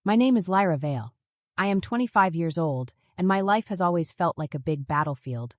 My name is Lyra Vale. I am 25 years old, and my life has always felt like a big battlefield,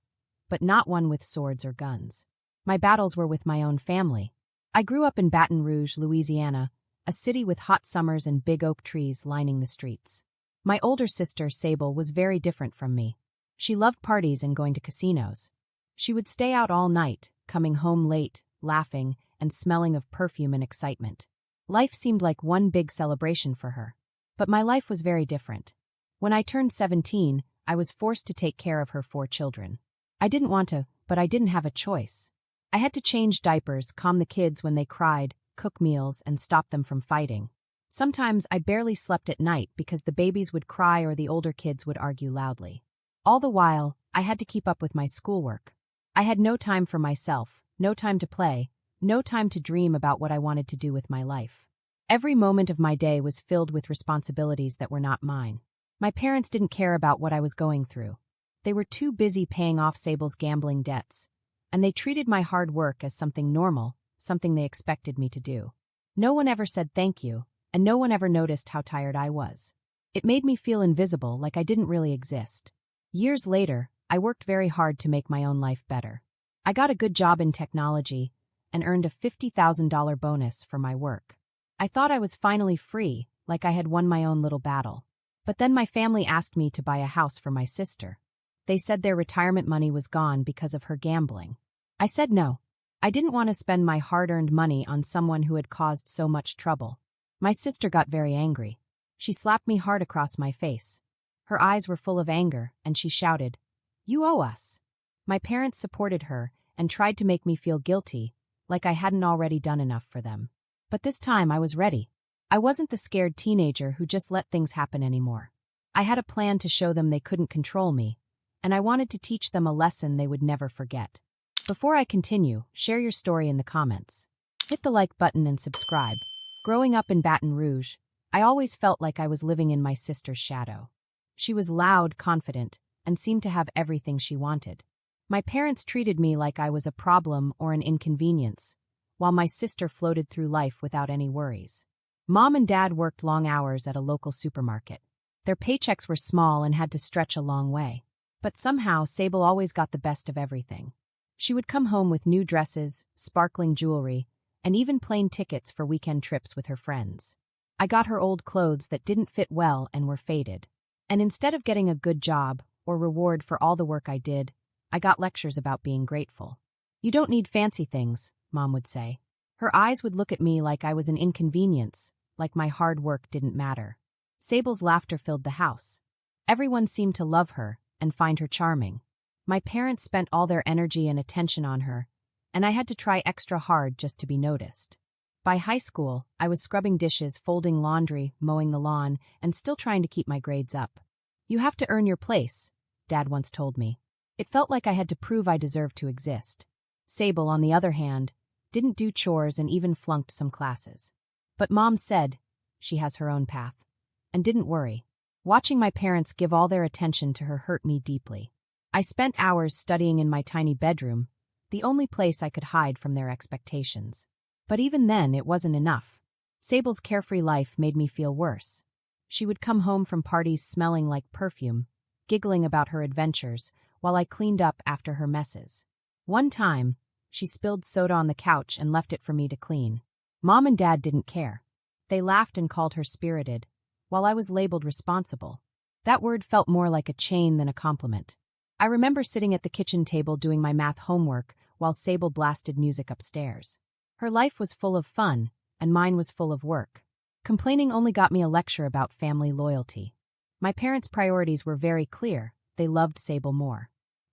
but not one with swords or guns. My battles were with my own family. I grew up in Baton Rouge, Louisiana, a city with hot summers and big oak trees lining the streets. My older sister, Sable, was very different from me. She loved parties and going to casinos. She would stay out all night, coming home late, laughing, and smelling of perfume and excitement. Life seemed like one big celebration for her. But my life was very different. When I turned 17, I was forced to take care of her 4 children. I didn't want to, but I didn't have a choice. I had to change diapers, calm the kids when they cried, cook meals, and stop them from fighting. Sometimes I barely slept at night because the babies would cry or the older kids would argue loudly. All the while, I had to keep up with my schoolwork. I had no time for myself, no time to play, no time to dream about what I wanted to do with my life. Every moment of my day was filled with responsibilities that were not mine. My parents didn't care about what I was going through. They were too busy paying off Sable's gambling debts, and they treated my hard work as something normal, something they expected me to do. No one ever said thank you, and no one ever noticed how tired I was. It made me feel invisible, like I didn't really exist. Years later, I worked very hard to make my own life better. I got a good job in technology and earned a $50,000 bonus for my work. I thought I was finally free, like I had won my own little battle. But then my family asked me to buy a house for my sister. They said their retirement money was gone because of her gambling. I said no. I didn't want to spend my hard-earned money on someone who had caused so much trouble. My sister got very angry. She slapped me hard across my face. Her eyes were full of anger, and she shouted, "You owe us." My parents supported her and tried to make me feel guilty, like I hadn't already done enough for them. But this time I was ready. I wasn't the scared teenager who just let things happen anymore. I had a plan to show them they couldn't control me, and I wanted to teach them a lesson they would never forget. Before I continue, share your story in the comments. Hit the like button and subscribe. Growing up in Baton Rouge, I always felt like I was living in my sister's shadow. She was loud, confident, and seemed to have everything she wanted. My parents treated me like I was a problem or an inconvenience, while my sister floated through life without any worries. Mom and Dad worked long hours at a local supermarket. Their paychecks were small and had to stretch a long way. But somehow, Sable always got the best of everything. She would come home with new dresses, sparkling jewelry, and even plane tickets for weekend trips with her friends. I got her old clothes that didn't fit well and were faded. And instead of getting a good job or reward for all the work I did, I got lectures about being grateful. "You don't need fancy things," Mom would say. Her eyes would look at me like I was an inconvenience, like my hard work didn't matter. Sable's laughter filled the house. Everyone seemed to love her and find her charming. My parents spent all their energy and attention on her, and I had to try extra hard just to be noticed. By high school, I was scrubbing dishes, folding laundry, mowing the lawn, and still trying to keep my grades up. "You have to earn your place," Dad once told me. It felt like I had to prove I deserved to exist. Sable, on the other hand, didn't do chores and even flunked some classes. But Mom said she has her own path, and didn't worry. Watching my parents give all their attention to her hurt me deeply. I spent hours studying in my tiny bedroom, the only place I could hide from their expectations. But even then, it wasn't enough. Sable's carefree life made me feel worse. She would come home from parties smelling like perfume, giggling about her adventures, while I cleaned up after her messes. One time, she spilled soda on the couch and left it for me to clean. Mom and Dad didn't care. They laughed and called her spirited, while I was labeled responsible. That word felt more like a chain than a compliment. I remember sitting at the kitchen table doing my math homework while Sable blasted music upstairs. Her life was full of fun, and mine was full of work. Complaining only got me a lecture about family loyalty. My parents' priorities were very clear. They loved Sable more.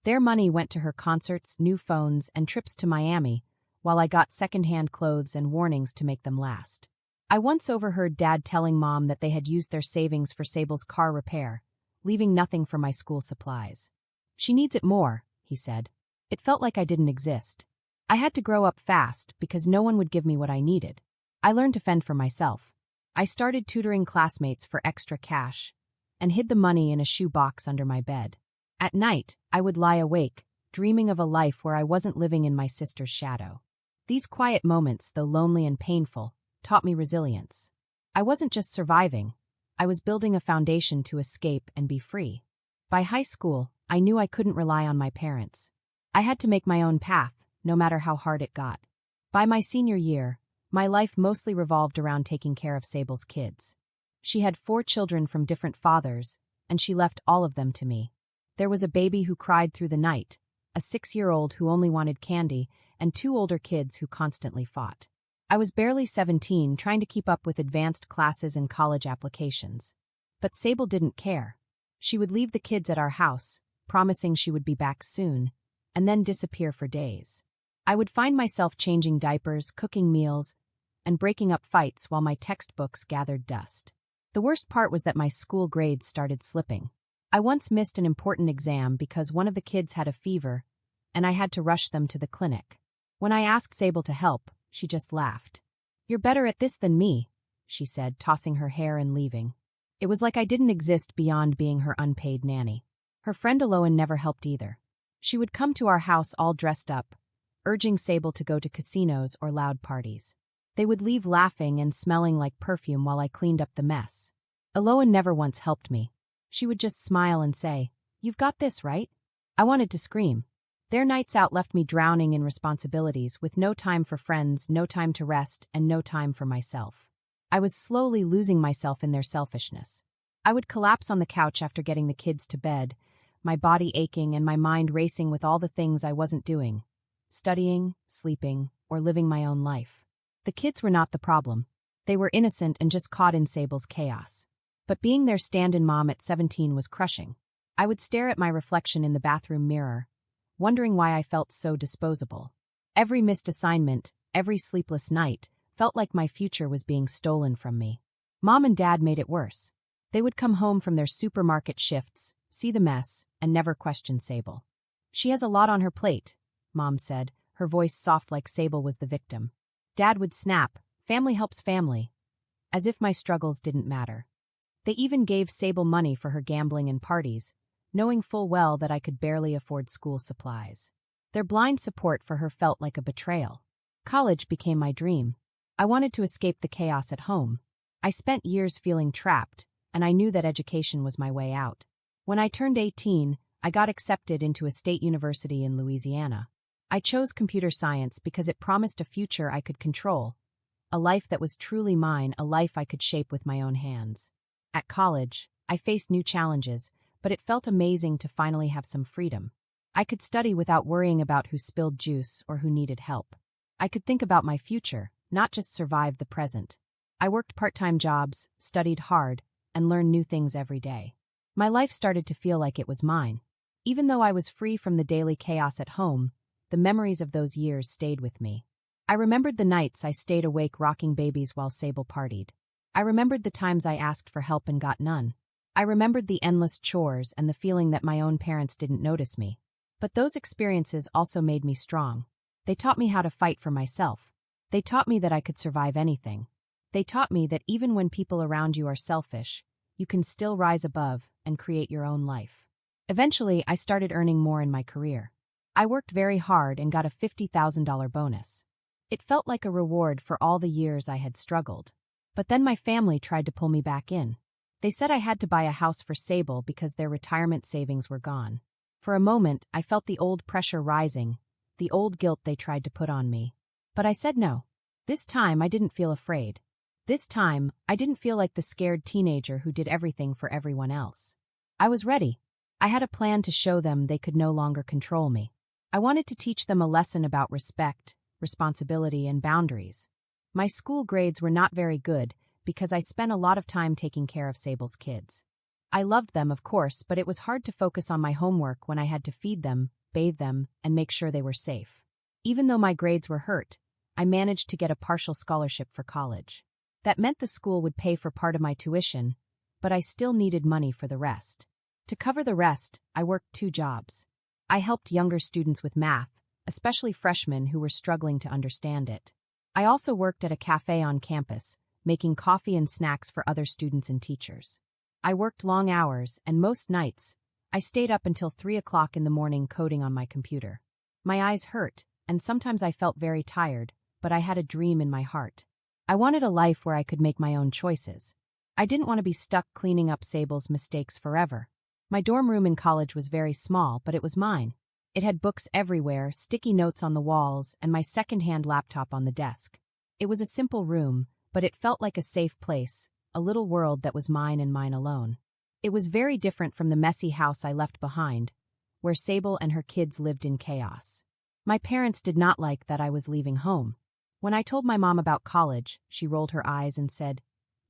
Their money went to her concerts, new phones, and trips to Miami, while I got secondhand clothes and warnings to make them last. I once overheard Dad telling Mom that they had used their savings for Sable's car repair, leaving nothing for my school supplies. "She needs it more," he said. It felt like I didn't exist. I had to grow up fast because no one would give me what I needed. I learned to fend for myself. I started tutoring classmates for extra cash and hid the money in a shoe box under my bed. At night, I would lie awake, dreaming of a life where I wasn't living in my sister's shadow. These quiet moments, though lonely and painful, taught me resilience. I wasn't just surviving, I was building a foundation to escape and be free. By high school, I knew I couldn't rely on my parents. I had to make my own path, no matter how hard it got. By my senior year, my life mostly revolved around taking care of Sable's kids. She had 4 children from different fathers, and she left all of them to me. There was a baby who cried through the night, a 6-year-old who only wanted candy, and 2 older kids who constantly fought. I was barely 17, trying to keep up with advanced classes and college applications. But Sable didn't care. She would leave the kids at our house, promising she would be back soon, and then disappear for days. I would find myself changing diapers, cooking meals, and breaking up fights while my textbooks gathered dust. The worst part was that my school grades started slipping. I once missed an important exam because one of the kids had a fever, and I had to rush them to the clinic. When I asked Sable to help, she just laughed. "You're better at this than me," she said, tossing her hair and leaving. It was like I didn't exist beyond being her unpaid nanny. Her friend Aloan never helped either. She would come to our house all dressed up, urging Sable to go to casinos or loud parties. They would leave laughing and smelling like perfume while I cleaned up the mess. Aloan never once helped me. She would just smile and say, "You've got this, right?" I wanted to scream. Their nights out left me drowning in responsibilities, with no time for friends, no time to rest, and no time for myself. I was slowly losing myself in their selfishness. I would collapse on the couch after getting the kids to bed, my body aching and my mind racing with all the things I wasn't doing: studying, sleeping, or living my own life. The kids were not the problem. They were innocent and just caught in Sable's chaos. But being their stand-in mom at 17 was crushing. I would stare at my reflection in the bathroom mirror, wondering why I felt so disposable. Every missed assignment, every sleepless night, felt like my future was being stolen from me. Mom and Dad made it worse. They would come home from their supermarket shifts, see the mess, and never question Sable. "She has a lot on her plate," Mom said, her voice soft like Sable was the victim. Dad would snap, "Family helps family," as if my struggles didn't matter. They even gave Sable money for her gambling and parties, knowing full well that I could barely afford school supplies. Their blind support for her felt like a betrayal. College became my dream. I wanted to escape the chaos at home. I spent years feeling trapped, and I knew that education was my way out. When I turned 18, I got accepted into a state university in Louisiana. I chose computer science because it promised a future I could control, a life that was truly mine, a life I could shape with my own hands. At college, I faced new challenges, but it felt amazing to finally have some freedom. I could study without worrying about who spilled juice or who needed help. I could think about my future, not just survive the present. I worked part-time jobs, studied hard, and learned new things every day. My life started to feel like it was mine. Even though I was free from the daily chaos at home, the memories of those years stayed with me. I remembered the nights I stayed awake rocking babies while Sable partied. I remembered the times I asked for help and got none. I remembered the endless chores and the feeling that my own parents didn't notice me. But those experiences also made me strong. They taught me how to fight for myself. They taught me that I could survive anything. They taught me that even when people around you are selfish, you can still rise above and create your own life. Eventually, I started earning more in my career. I worked very hard and got a $50,000 bonus. It felt like a reward for all the years I had struggled. But then my family tried to pull me back in. They said I had to buy a house for Sable because their retirement savings were gone. For a moment, I felt the old pressure rising, the old guilt they tried to put on me. But I said no. This time, I didn't feel afraid. This time, I didn't feel like the scared teenager who did everything for everyone else. I was ready. I had a plan to show them they could no longer control me. I wanted to teach them a lesson about respect, responsibility, and boundaries. My school grades were not very good because I spent a lot of time taking care of Sable's kids. I loved them, of course, but it was hard to focus on my homework when I had to feed them, bathe them, and make sure they were safe. Even though my grades were hurt, I managed to get a partial scholarship for college. That meant the school would pay for part of my tuition, but I still needed money for the rest. To cover the rest, I worked 2 jobs. I helped younger students with math, especially freshmen who were struggling to understand it. I also worked at a cafe on campus, making coffee and snacks for other students and teachers. I worked long hours, and most nights, I stayed up until 3 o'clock in the morning coding on my computer. My eyes hurt, and sometimes I felt very tired, but I had a dream in my heart. I wanted a life where I could make my own choices. I didn't want to be stuck cleaning up Sable's mistakes forever. My dorm room in college was very small, but it was mine. It had books everywhere, sticky notes on the walls, and my second-hand laptop on the desk. It was a simple room, but it felt like a safe place, a little world that was mine and mine alone. It was very different from the messy house I left behind, where Sable and her kids lived in chaos. My parents did not like that I was leaving home. When I told my mom about college, she rolled her eyes and said,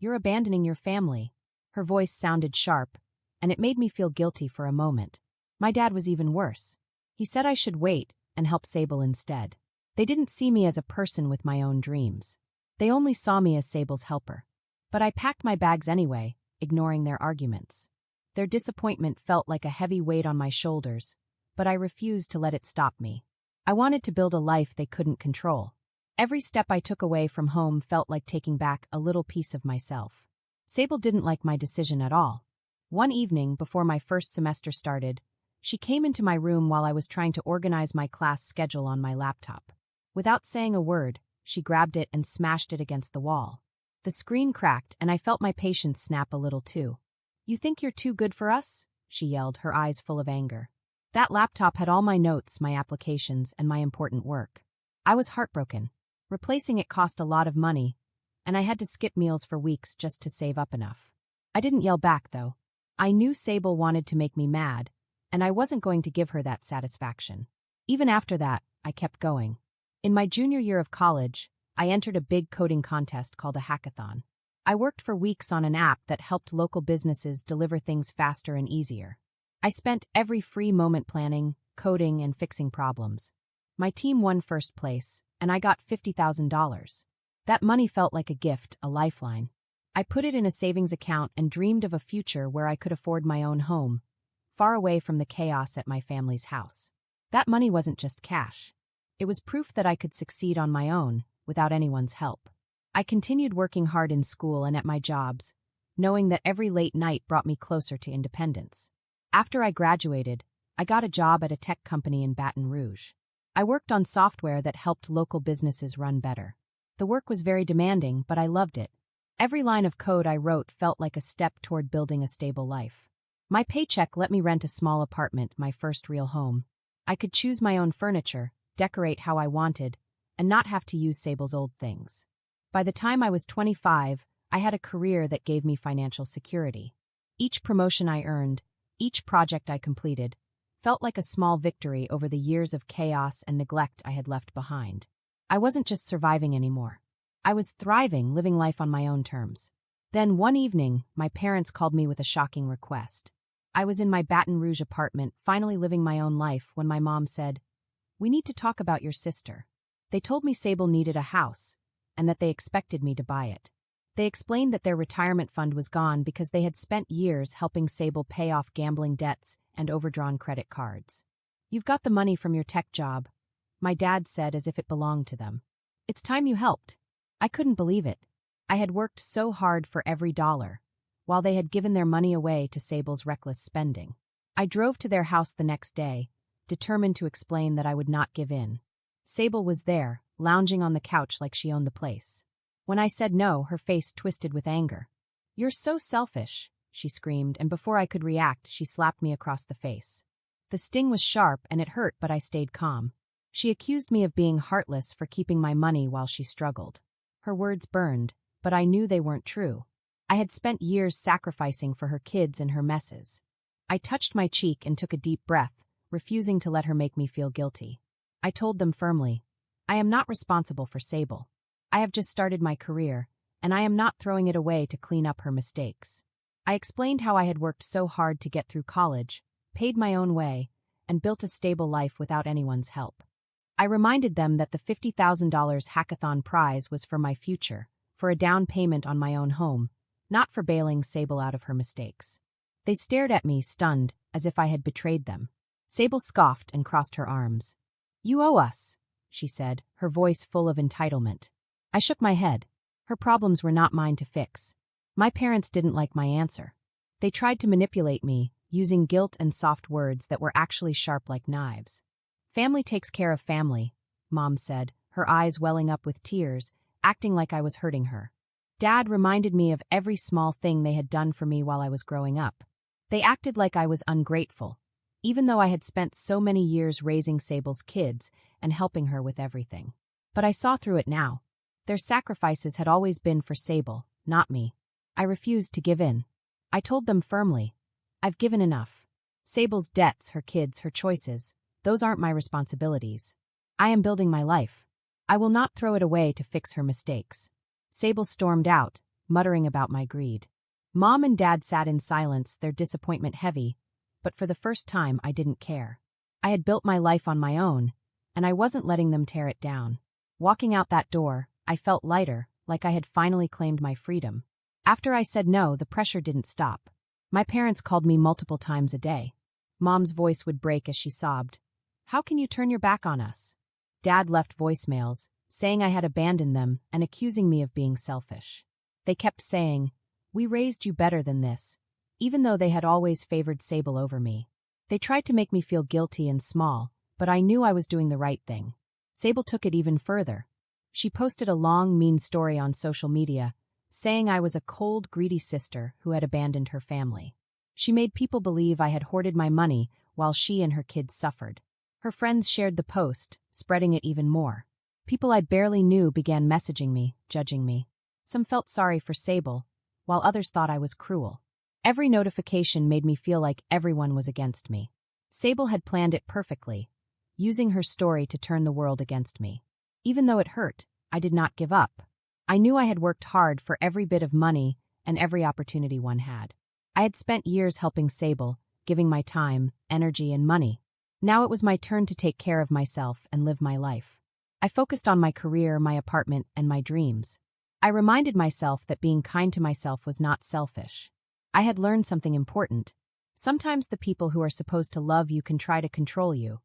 "You're abandoning your family." Her voice sounded sharp, and it made me feel guilty for a moment. My dad was even worse. He said I should wait and help Sable instead. They didn't see me as a person with my own dreams. They only saw me as Sable's helper. But I packed my bags anyway, ignoring their arguments. Their disappointment felt like a heavy weight on my shoulders, but I refused to let it stop me. I wanted to build a life they couldn't control. Every step I took away from home felt like taking back a little piece of myself. Sable didn't like my decision at all. One evening, before my first semester started, she came into my room while I was trying to organize my class schedule on my laptop. Without saying a word, she grabbed it and smashed it against the wall. The screen cracked, and I felt my patience snap a little too. "You think you're too good for us?" she yelled, her eyes full of anger. That laptop had all my notes, my applications, and my important work. I was heartbroken. Replacing it cost a lot of money, and I had to skip meals for weeks just to save up enough. I didn't yell back, though. I knew Sable wanted to make me mad, and I wasn't going to give her that satisfaction. Even after that, I kept going. In my junior year of college, I entered a big coding contest called a hackathon. I worked for weeks on an app that helped local businesses deliver things faster and easier. I spent every free moment planning, coding, and fixing problems. My team won first place, and I got $50,000. That money felt like a gift, a lifeline. I put it in a savings account and dreamed of a future where I could afford my own home, far away from the chaos at my family's house. That money wasn't just cash. It was proof that I could succeed on my own, without anyone's help. I continued working hard in school and at my jobs, knowing that every late night brought me closer to independence. After I graduated, I got a job at a tech company in Baton Rouge. I worked on software that helped local businesses run better. The work was very demanding, but I loved it. Every line of code I wrote felt like a step toward building a stable life. My paycheck let me rent a small apartment, my first real home. I could choose my own furniture, decorate how I wanted, and not have to use Sable's old things. By the time I was 25, I had a career that gave me financial security. Each promotion I earned, each project I completed, felt like a small victory over the years of chaos and neglect I had left behind. I wasn't just surviving anymore. I was thriving, living life on my own terms. Then one evening, my parents called me with a shocking request. I was in my Baton Rouge apartment, finally living my own life, when my mom said, "We need to talk about your sister." They told me Sable needed a house, and that they expected me to buy it. They explained that their retirement fund was gone because they had spent years helping Sable pay off gambling debts and overdrawn credit cards. "You've got the money from your tech job," my dad said as if it belonged to them. "It's time you helped." I couldn't believe it. I had worked so hard for every dollar, while they had given their money away to Sable's reckless spending. I drove to their house the next day, determined to explain that I would not give in. Sable was there, lounging on the couch like she owned the place. When I said no, her face twisted with anger. "You're so selfish," she screamed, and before I could react, she slapped me across the face. The sting was sharp and it hurt, but I stayed calm. She accused me of being heartless for keeping my money while she struggled. Her words burned, but I knew they weren't true. I had spent years sacrificing for her kids and her messes. I touched my cheek and took a deep breath, refusing to let her make me feel guilty. I told them firmly, "I am not responsible for Sable. I have just started my career, and I am not throwing it away to clean up her mistakes." I explained how I had worked so hard to get through college, paid my own way, and built a stable life without anyone's help. I reminded them that the $50,000 hackathon prize was for my future, for a down payment on my own home, not for bailing Sable out of her mistakes. They stared at me, stunned, as if I had betrayed them. Sable scoffed and crossed her arms. "You owe us," she said, her voice full of entitlement. I shook my head. Her problems were not mine to fix. My parents didn't like my answer. They tried to manipulate me, using guilt and soft words that were actually sharp like knives. "Family takes care of family," Mom said, her eyes welling up with tears, acting like I was hurting her. Dad reminded me of every small thing they had done for me while I was growing up. They acted like I was ungrateful, even though I had spent so many years raising Sable's kids and helping her with everything. But I saw through it now. Their sacrifices had always been for Sable, not me. I refused to give in. I told them firmly, I've given enough. Sable's debts, her kids, her choices, those aren't my responsibilities. I am building my life. I will not throw it away to fix her mistakes. Sable stormed out, muttering about my greed. Mom and Dad sat in silence, their disappointment heavy, but for the first time I didn't care. I had built my life on my own, and I wasn't letting them tear it down. Walking out that door, I felt lighter, like I had finally claimed my freedom. After I said no, the pressure didn't stop. My parents called me multiple times a day. Mom's voice would break as she sobbed. How can you turn your back on us? Dad left voicemails, saying I had abandoned them and accusing me of being selfish. They kept saying, we raised you better than this, even though they had always favored Sable over me. They tried to make me feel guilty and small, but I knew I was doing the right thing. Sable took it even further. She posted a long, mean story on social media, saying I was a cold, greedy sister who had abandoned her family. She made people believe I had hoarded my money while she and her kids suffered. Her friends shared the post, spreading it even more. People I barely knew began messaging me, judging me. Some felt sorry for Sable, while others thought I was cruel. Every notification made me feel like everyone was against me. Sable had planned it perfectly, using her story to turn the world against me. Even though it hurt, I did not give up. I knew I had worked hard for every bit of money and every opportunity one had. I had spent years helping Sable, giving my time, energy, and money. Now it was my turn to take care of myself and live my life. I focused on my career, my apartment, and my dreams. I reminded myself that being kind to myself was not selfish. I had learned something important. Sometimes the people who are supposed to love you can try to control you,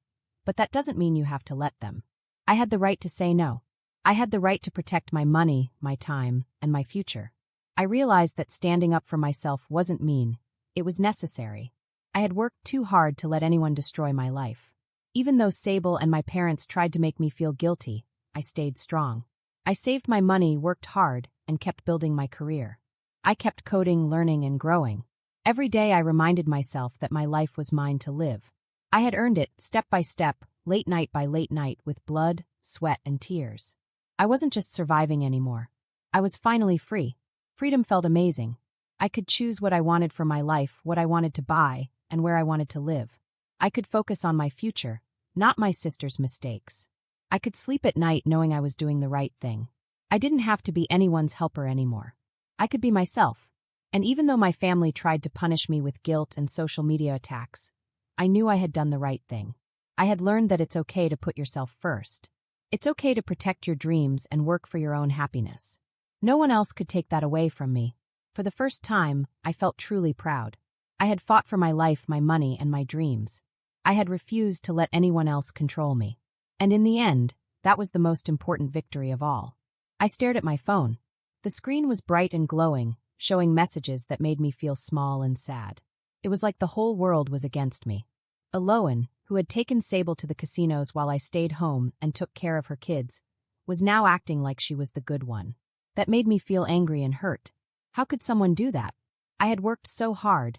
but that doesn't mean you have to let them. I had the right to say no. I had the right to protect my money, my time, and my future. I realized that standing up for myself wasn't mean. It was necessary. I had worked too hard to let anyone destroy my life. Even though Sable and my parents tried to make me feel guilty, I stayed strong. I saved my money, worked hard, and kept building my career. I kept coding, learning, and growing. Every day I reminded myself that my life was mine to live. I had earned it, step by step, late night by late night, with blood, sweat, and tears. I wasn't just surviving anymore. I was finally free. Freedom felt amazing. I could choose what I wanted for my life, what I wanted to buy, and where I wanted to live. I could focus on my future, not my sister's mistakes. I could sleep at night knowing I was doing the right thing. I didn't have to be anyone's helper anymore. I could be myself. And even though my family tried to punish me with guilt and social media attacks, I knew I had done the right thing. I had learned that it's okay to put yourself first. It's okay to protect your dreams and work for your own happiness. No one else could take that away from me. For the first time, I felt truly proud. I had fought for my life, my money, and my dreams. I had refused to let anyone else control me. And in the end, that was the most important victory of all. I stared at my phone. The screen was bright and glowing, showing messages that made me feel small and sad. It was like the whole world was against me. Aloan, who had taken Sable to the casinos while I stayed home and took care of her kids, was now acting like she was the good one. That made me feel angry and hurt. How could someone do that? I had worked so hard,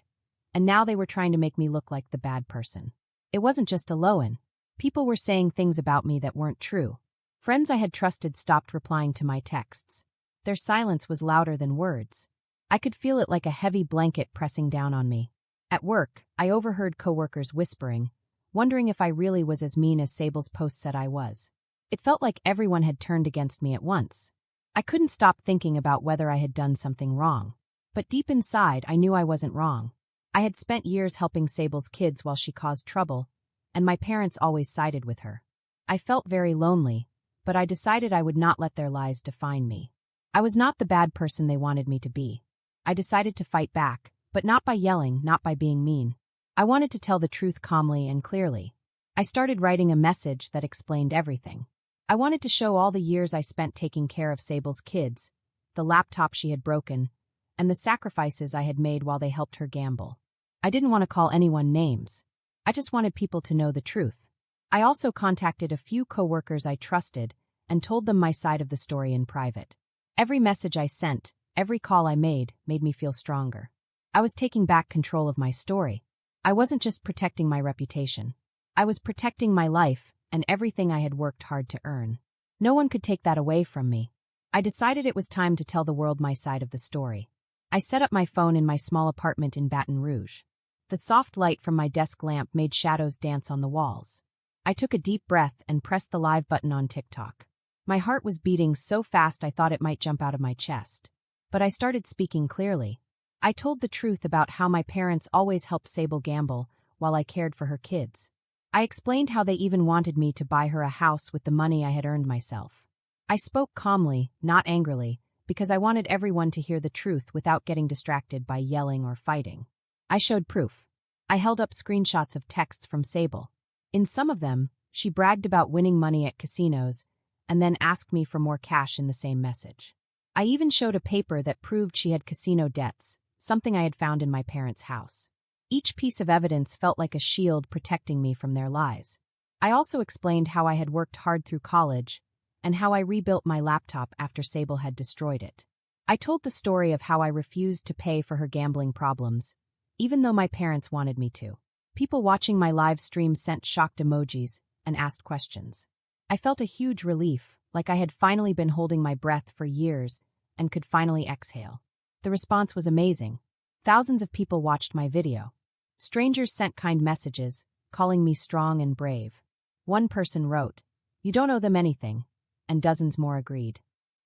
and now they were trying to make me look like the bad person. It wasn't just Aloan. People were saying things about me that weren't true. Friends I had trusted stopped replying to my texts. Their silence was louder than words. I could feel it like a heavy blanket pressing down on me. At work, I overheard coworkers whispering, wondering if I really was as mean as Sable's post said I was. It felt like everyone had turned against me at once. I couldn't stop thinking about whether I had done something wrong. But deep inside, I knew I wasn't wrong. I had spent years helping Sable's kids while she caused trouble, and my parents always sided with her. I felt very lonely, but I decided I would not let their lies define me. I was not the bad person they wanted me to be. I decided to fight back, but not by yelling, not by being mean. I wanted to tell the truth calmly and clearly. I started writing a message that explained everything. I wanted to show all the years I spent taking care of Sable's kids, the laptop she had broken, and the sacrifices I had made while they helped her gamble. I didn't want to call anyone names. I just wanted people to know the truth. I also contacted a few coworkers I trusted and told them my side of the story in private. Every message I sent, Every call I made me feel stronger. I was taking back control of my story. I wasn't just protecting my reputation. I was protecting my life and everything I had worked hard to earn. No one could take that away from me. I decided it was time to tell the world my side of the story. I set up my phone in my small apartment in Baton Rouge. The soft light from my desk lamp made shadows dance on the walls. I took a deep breath and pressed the live button on TikTok. My heart was beating so fast I thought it might jump out of my chest. But I started speaking clearly. I told the truth about how my parents always helped Sable gamble while I cared for her kids. I explained how they even wanted me to buy her a house with the money I had earned myself. I spoke calmly, not angrily, because I wanted everyone to hear the truth without getting distracted by yelling or fighting. I showed proof. I held up screenshots of texts from Sable. In some of them, she bragged about winning money at casinos and then asked me for more cash in the same message. I even showed a paper that proved she had casino debts, something I had found in my parents' house. Each piece of evidence felt like a shield protecting me from their lies. I also explained how I had worked hard through college and how I rebuilt my laptop after Sable had destroyed it. I told the story of how I refused to pay for her gambling problems, even though my parents wanted me to. People watching my live stream sent shocked emojis and asked questions. I felt a huge relief, like I had finally been holding my breath for years and could finally exhale. The response was amazing. Thousands of people watched my video. Strangers sent kind messages, calling me strong and brave. One person wrote, "You don't owe them anything," and dozens more agreed.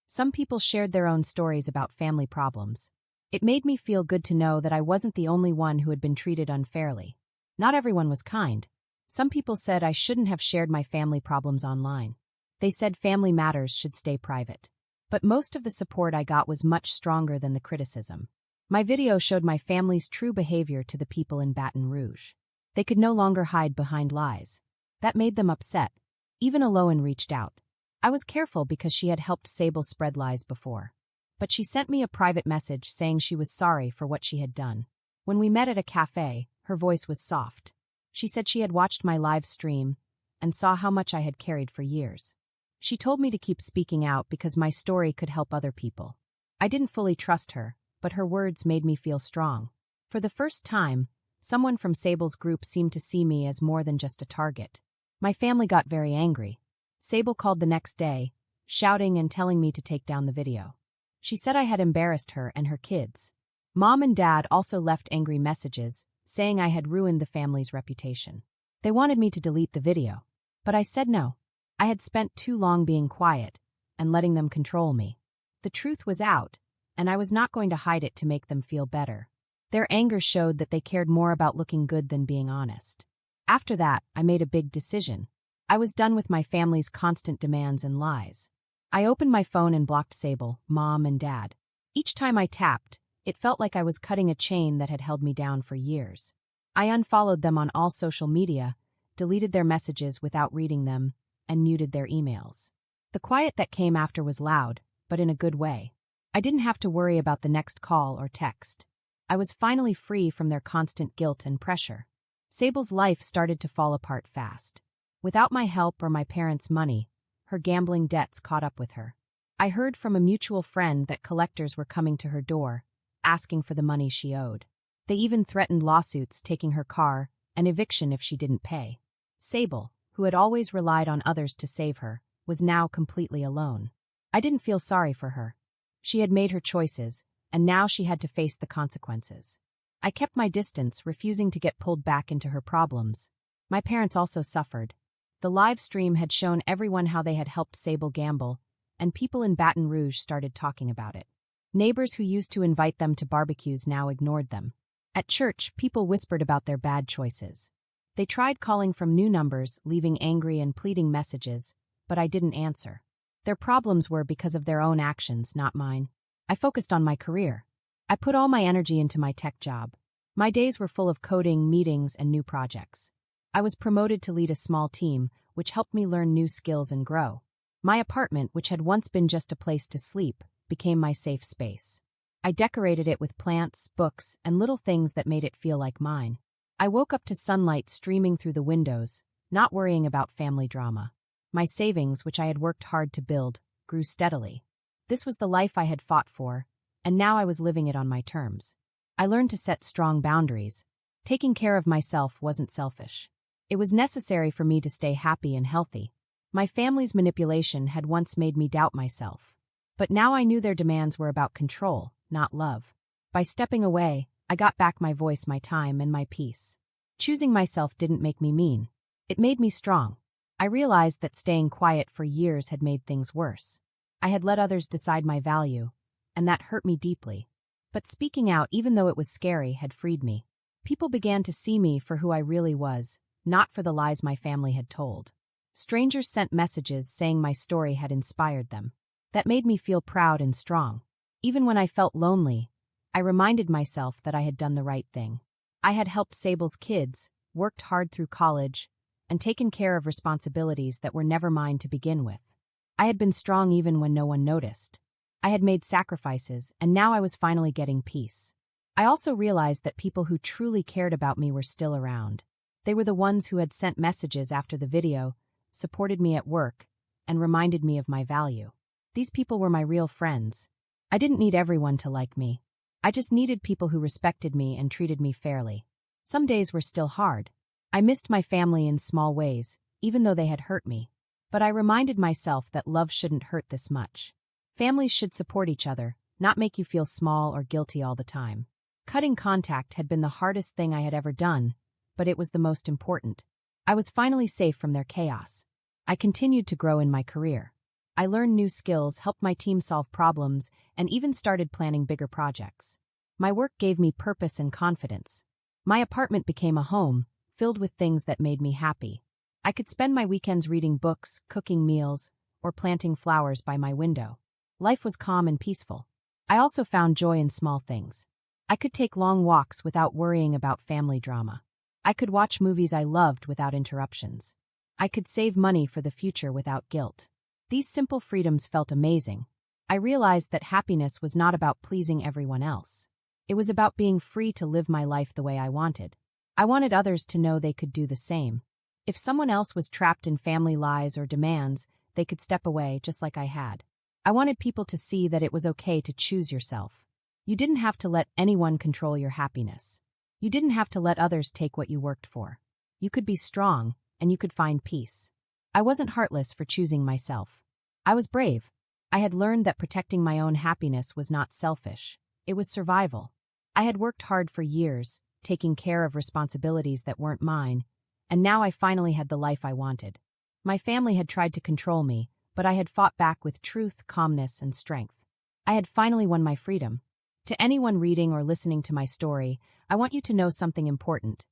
Some people shared their own stories about family problems. It made me feel good to know that I wasn't the only one who had been treated unfairly. Not everyone was kind. Some people said I shouldn't have shared my family problems online. They said family matters should stay private. But most of the support I got was much stronger than the criticism. My video showed my family's true behavior to the people in Baton Rouge. They could no longer hide behind lies. That made them upset. Even Aloan reached out. I was careful because she had helped Sable spread lies before. But she sent me a private message saying she was sorry for what she had done. When we met at a cafe, her voice was soft. She said she had watched my live stream and saw how much I had carried for years. She told me to keep speaking out because my story could help other people. I didn't fully trust her, but her words made me feel strong. For the first time, someone from Sable's group seemed to see me as more than just a target. My family got very angry. Sable called the next day, shouting and telling me to take down the video. She said I had embarrassed her and her kids. Mom and Dad also left angry messages, saying I had ruined the family's reputation. They wanted me to delete the video. But I said no. I had spent too long being quiet and letting them control me. The truth was out, and I was not going to hide it to make them feel better. Their anger showed that they cared more about looking good than being honest. After that, I made a big decision. I was done with my family's constant demands and lies. I opened my phone and blocked Sable, Mom, and Dad. Each time I tapped, it felt like I was cutting a chain that had held me down for years. I unfollowed them on all social media, deleted their messages without reading them, and muted their emails. The quiet that came after was loud, but in a good way. I didn't have to worry about the next call or text. I was finally free from their constant guilt and pressure. Sable's life started to fall apart fast. Without my help or my parents' money, her gambling debts caught up with her. I heard from a mutual friend that collectors were coming to her door, asking for the money she owed. They even threatened lawsuits, taking her car, and eviction if she didn't pay. Sable, who had always relied on others to save her, was now completely alone. I didn't feel sorry for her. She had made her choices, and now she had to face the consequences. I kept my distance, refusing to get pulled back into her problems. My parents also suffered. The live stream had shown everyone how they had helped Sable gamble, and people in Baton Rouge started talking about it. Neighbors who used to invite them to barbecues now ignored them. At church, people whispered about their bad choices. They tried calling from new numbers, leaving angry and pleading messages, but I didn't answer. Their problems were because of their own actions, not mine. I focused on my career. I put all my energy into my tech job. My days were full of coding, meetings, and new projects. I was promoted to lead a small team, which helped me learn new skills and grow. My apartment, which had once been just a place to sleep, became my safe space. I decorated it with plants, books, and little things that made it feel like mine. I woke up to sunlight streaming through the windows, not worrying about family drama. My savings, which I had worked hard to build, grew steadily. This was the life I had fought for, and now I was living it on my terms. I learned to set strong boundaries. Taking care of myself wasn't selfish. It was necessary for me to stay happy and healthy. My family's manipulation had once made me doubt myself. But now I knew their demands were about control, not love. By stepping away, I got back my voice, my time, and my peace. Choosing myself didn't make me mean. It made me strong. I realized that staying quiet for years had made things worse. I had let others decide my value, and that hurt me deeply. But speaking out, even though it was scary, had freed me. People began to see me for who I really was, not for the lies my family had told. Strangers sent messages saying my story had inspired them. That made me feel proud and strong. Even when I felt lonely, I reminded myself that I had done the right thing. I had helped Sable's kids, worked hard through college, and taken care of responsibilities that were never mine to begin with. I had been strong even when no one noticed. I had made sacrifices, and now I was finally getting peace. I also realized that people who truly cared about me were still around. They were the ones who had sent messages after the video, supported me at work, and reminded me of my value. These people were my real friends. I didn't need everyone to like me. I just needed people who respected me and treated me fairly. Some days were still hard. I missed my family in small ways, even though they had hurt me. But I reminded myself that love shouldn't hurt this much. Families should support each other, not make you feel small or guilty all the time. Cutting contact had been the hardest thing I had ever done, but it was the most important. I was finally safe from their chaos. I continued to grow in my career. I learned new skills, helped my team solve problems, and even started planning bigger projects. My work gave me purpose and confidence. My apartment became a home, filled with things that made me happy. I could spend my weekends reading books, cooking meals, or planting flowers by my window. Life was calm and peaceful. I also found joy in small things. I could take long walks without worrying about family drama. I could watch movies I loved without interruptions. I could save money for the future without guilt. These simple freedoms felt amazing. I realized that happiness was not about pleasing everyone else. It was about being free to live my life the way I wanted. I wanted others to know they could do the same. If someone else was trapped in family lies or demands, they could step away just like I had. I wanted people to see that it was okay to choose yourself. You didn't have to let anyone control your happiness. You didn't have to let others take what you worked for. You could be strong, and you could find peace. I wasn't heartless for choosing myself. I was brave. I had learned that protecting my own happiness was not selfish. It was survival. I had worked hard for years, taking care of responsibilities that weren't mine, and now I finally had the life I wanted. My family had tried to control me, but I had fought back with truth, calmness, and strength. I had finally won my freedom. To anyone reading or listening to my story, I want you to know something important.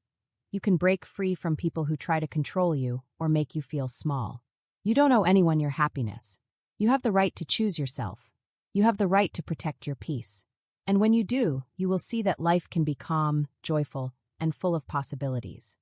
You can break free from people who try to control you or make you feel small. You don't owe anyone your happiness. You have the right to choose yourself. You have the right to protect your peace. And when you do, you will see that life can be calm, joyful, and full of possibilities.